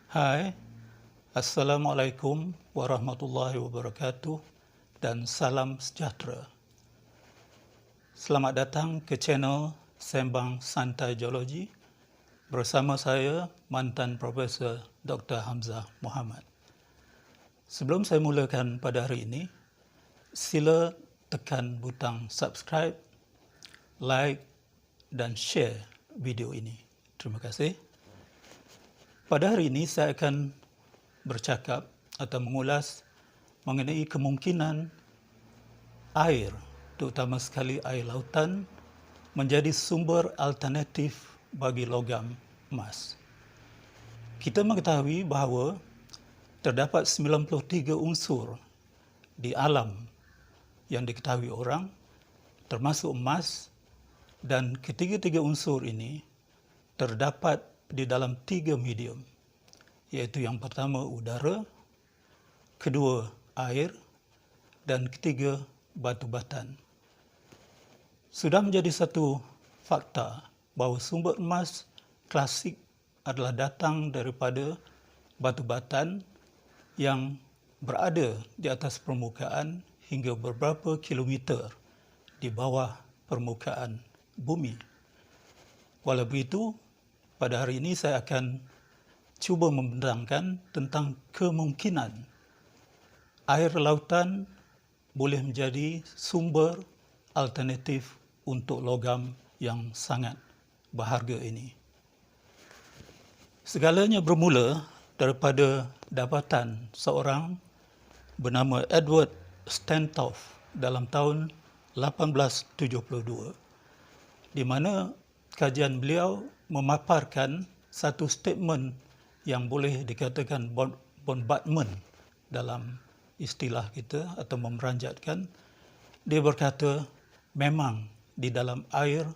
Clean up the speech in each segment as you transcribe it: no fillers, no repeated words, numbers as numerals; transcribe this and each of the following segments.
Hai, Assalamualaikum warahmatullahi wabarakatuh dan salam sejahtera. Selamat datang ke channel Sembang Santai Geologi bersama saya, mantan Profesor Dr. Hamzah Muhammad. Sebelum saya mulakan pada hari ini, sila tekan butang subscribe, like dan share video ini. Terima kasih. Pada hari ini saya akan bercakap atau mengulas mengenai kemungkinan air, terutama sekali air lautan, menjadi sumber alternatif bagi logam emas. Kita mengetahui bahawa terdapat 93 unsur di alam yang diketahui orang, termasuk emas, dan ketiga-tiga unsur ini terdapat di dalam 3 medium, iaitu yang pertama udara, kedua air, dan ketiga batu batan. Sudah menjadi satu fakta bahawa sumber emas klasik adalah datang daripada batu batan yang berada di atas permukaan hingga beberapa kilometer di bawah permukaan bumi. Walau begitu, pada hari ini saya akan cuba membentangkan tentang kemungkinan air lautan boleh menjadi sumber alternatif untuk logam yang sangat berharga ini. Segalanya bermula daripada dapatan seorang bernama Edward Stanhope dalam tahun 1872, di mana kajian beliau memaparkan satu statement yang boleh dikatakan bombardment dalam istilah kita atau memeranjatkan. Dia berkata memang di dalam air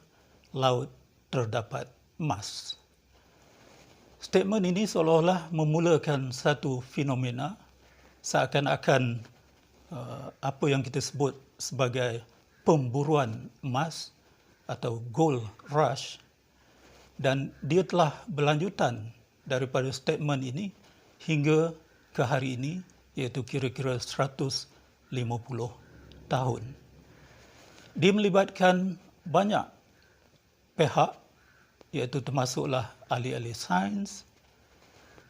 laut terdapat emas. Statement ini seolah-olah memulakan satu fenomena seakan-akan apa yang kita sebut sebagai pemburuan emas atau gold rush, dan dia telah berlanjutan daripada statement ini hingga ke hari ini, iaitu kira-kira 150 tahun. Dia melibatkan banyak pihak, iaitu termasuklah ahli-ahli sains,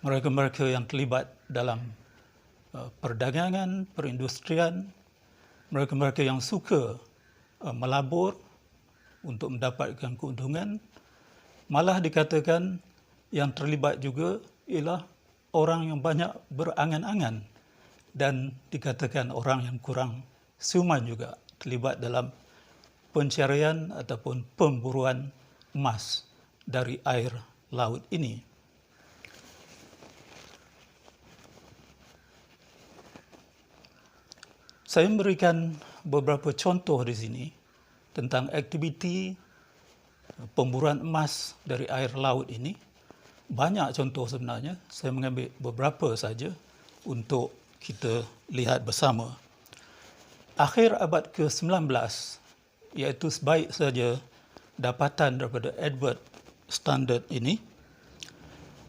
mereka-mereka yang terlibat dalam perdagangan, perindustrian, mereka-mereka yang suka melabur untuk mendapatkan keuntungan. Malah dikatakan yang terlibat juga ialah orang yang banyak berangan-angan, dan dikatakan orang yang kurang siuman juga terlibat dalam pencarian ataupun pemburuan emas dari air laut ini. Saya memberikan beberapa contoh di sini tentang aktiviti pemburuan emas dari air laut ini. Banyak contoh sebenarnya, saya mengambil beberapa saja untuk kita lihat bersama. Akhir abad ke-19, iaitu sebaik saja dapatan daripada Edward Stanhope ini,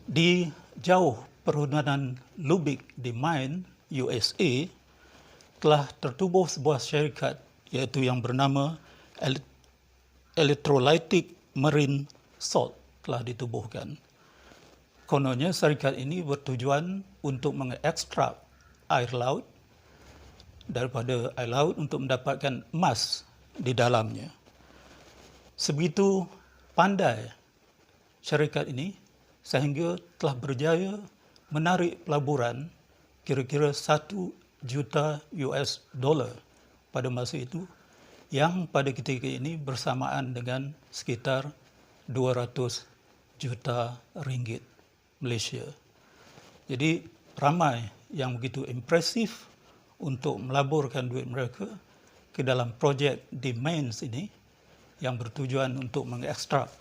di jauh perhutanan Lubbock di Maine, USA, telah tertubuh sebuah syarikat iaitu yang bernama Electrolytic Marine Salt telah ditubuhkan. Kononnya syarikat ini bertujuan untuk mengekstrak air laut daripada air laut untuk mendapatkan emas di dalamnya. Sebegitu pandai syarikat ini sehingga telah berjaya menarik pelaburan kira-kira 1 juta US dollar pada masa itu, yang pada ketika ini bersamaan dengan sekitar 200 juta ringgit Malaysia. Jadi ramai yang begitu impresif untuk melaburkan duit mereka ke dalam projek di Maine ini yang bertujuan untuk mengekstrak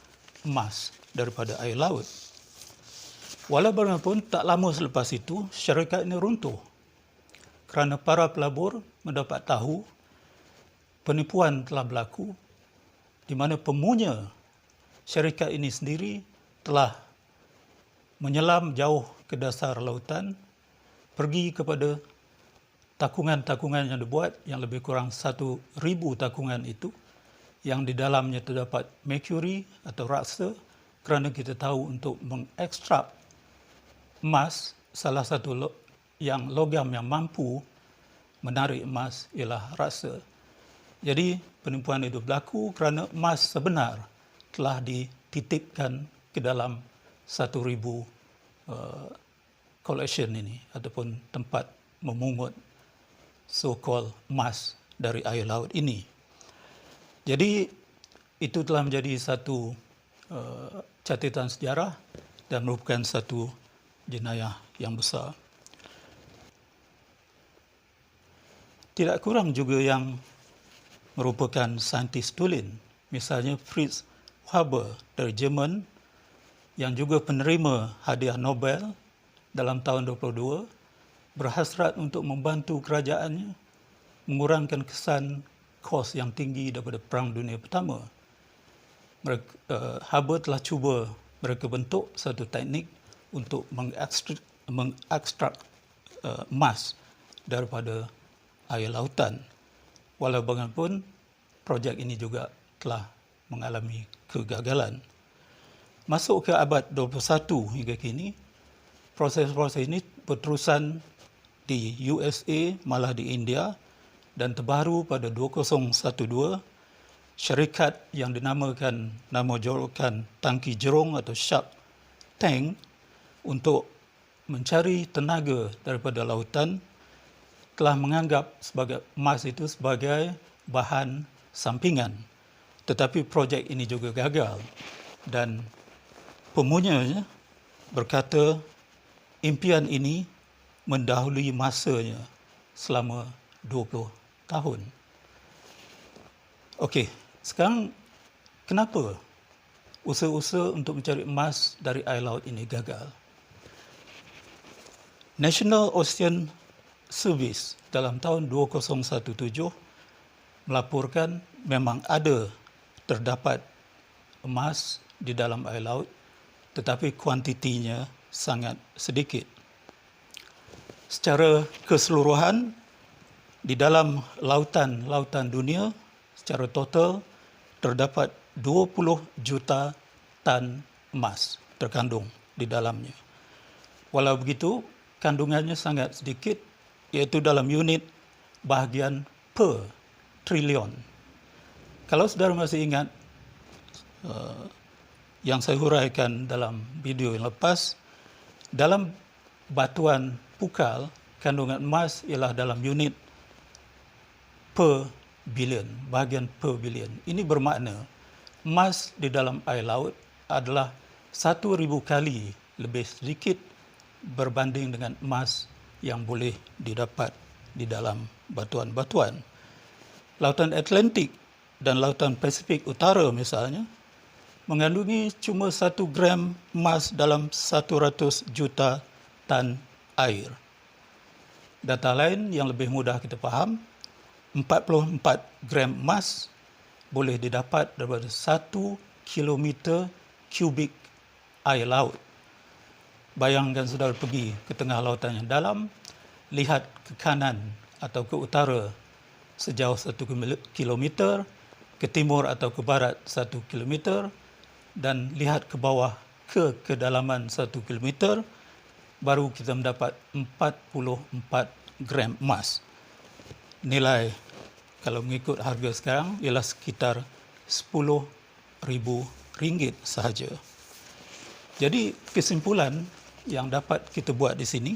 emas daripada air laut. Walau bagaimanapun, tak lama selepas itu syarikat ini runtuh kerana para pelabur mendapat tahu penipuan telah berlaku, di mana pemunya syarikat ini sendiri telah menyelam jauh ke dasar lautan, pergi kepada takungan-takungan yang dibuat yang lebih kurang 1,000 takungan itu, yang di dalamnya terdapat merkuri atau raksa, kerana kita tahu untuk mengekstrak emas, salah satu logam yang mampu menarik emas ialah raksa. Jadi penipuan itu berlaku kerana emas sebenar telah dititipkan ke dalam 1,000 collection ini ataupun tempat memungut so-called emas dari air laut ini. Jadi itu telah menjadi satu catatan sejarah dan merupakan satu jenayah yang besar. Tidak kurang juga yang merupakan saintis tulen, misalnya Fritz Haber dari Jerman yang juga penerima hadiah Nobel dalam tahun 2022 berhasrat untuk membantu kerajaannya mengurangkan kesan kos yang tinggi daripada Perang Dunia Pertama. Haber telah cuba mereka bentuk satu teknik untuk mengekstrak emas daripada air lautan. Walau bagaimanapun, projek ini juga telah mengalami kegagalan. Masuk ke abad 21 hingga kini, proses-proses ini berterusan di USA, malah di India, dan terbaru pada 2012, syarikat yang dinamakan nama julukan tangki jerung atau Shark Tank untuk mencari tenaga daripada lautan telah menganggap sebagai emas itu sebagai bahan sampingan. Tetapi projek ini juga gagal dan pemunyanya berkata impian ini mendahului masanya selama 20 tahun. Okey, sekarang kenapa usaha-usaha untuk mencari emas dari air laut ini gagal? National Ocean Service dalam tahun 2017 melaporkan memang ada terdapat emas di dalam air laut, tetapi kuantitinya sangat sedikit. Secara keseluruhan, di dalam lautan dunia, secara total terdapat 20 juta tan emas terkandung di dalamnya. Walau begitu, kandungannya sangat sedikit, iaitu dalam unit bahagian per trilion. Kalau saudara masih ingat yang saya huraikan dalam video yang lepas, dalam batuan pukal, kandungan emas ialah dalam unit per bilion, bahagian per bilion. Ini bermakna emas di dalam air laut adalah 1,000 kali lebih sedikit berbanding dengan emas yang boleh didapat di dalam batuan-batuan. Lautan Atlantik dan Lautan Pasifik Utara misalnya mengandungi cuma 1 gram emas dalam 100 juta tan air. Data lain yang lebih mudah kita faham, 44 gram emas boleh didapat daripada 1 kilometer kubik air laut. Bayangkan saudara pergi ke tengah lautan yang dalam, lihat ke kanan atau ke utara sejauh 1 kilometer, ke timur atau ke barat 1 kilometer, dan lihat ke bawah ke kedalaman 1 kilometer, baru kita mendapat 44 gram emas. Nilai kalau mengikut harga sekarang ialah sekitar RM10,000 sahaja. Jadi kesimpulan yang dapat kita buat di sini,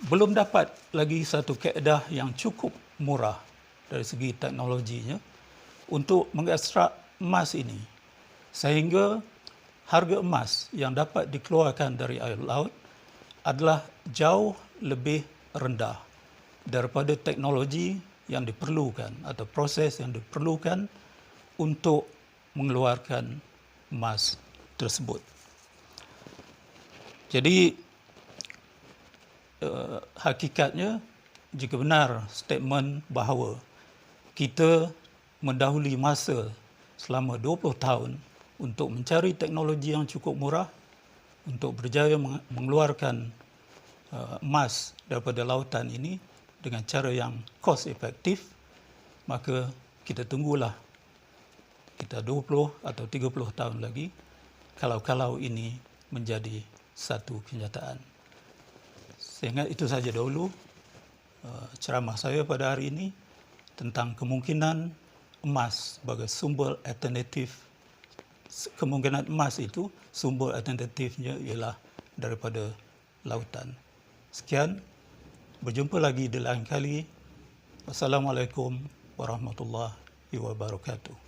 belum dapat lagi satu kaedah yang cukup murah dari segi teknologinya untuk mengekstrak emas ini, sehingga harga emas yang dapat dikeluarkan dari air laut adalah jauh lebih rendah daripada teknologi yang diperlukan atau proses yang diperlukan untuk mengeluarkan emas tersebut. Jadi hakikatnya, jika benar statement bahawa kita mendahului masa selama 20 tahun untuk mencari teknologi yang cukup murah, untuk berjaya mengeluarkan emas daripada lautan ini dengan cara yang cost efektif, maka kita tunggulah kita 20 atau 30 tahun lagi kalau ini menjadi satu kenyataan. Sehingga itu saja dahulu ceramah saya pada hari ini tentang kemungkinan emas sebagai sumber alternatif. Kemungkinan emas itu sumber alternatifnya ialah daripada lautan. Sekian, berjumpa lagi di lain kali. Wassalamualaikum warahmatullahi wabarakatuh.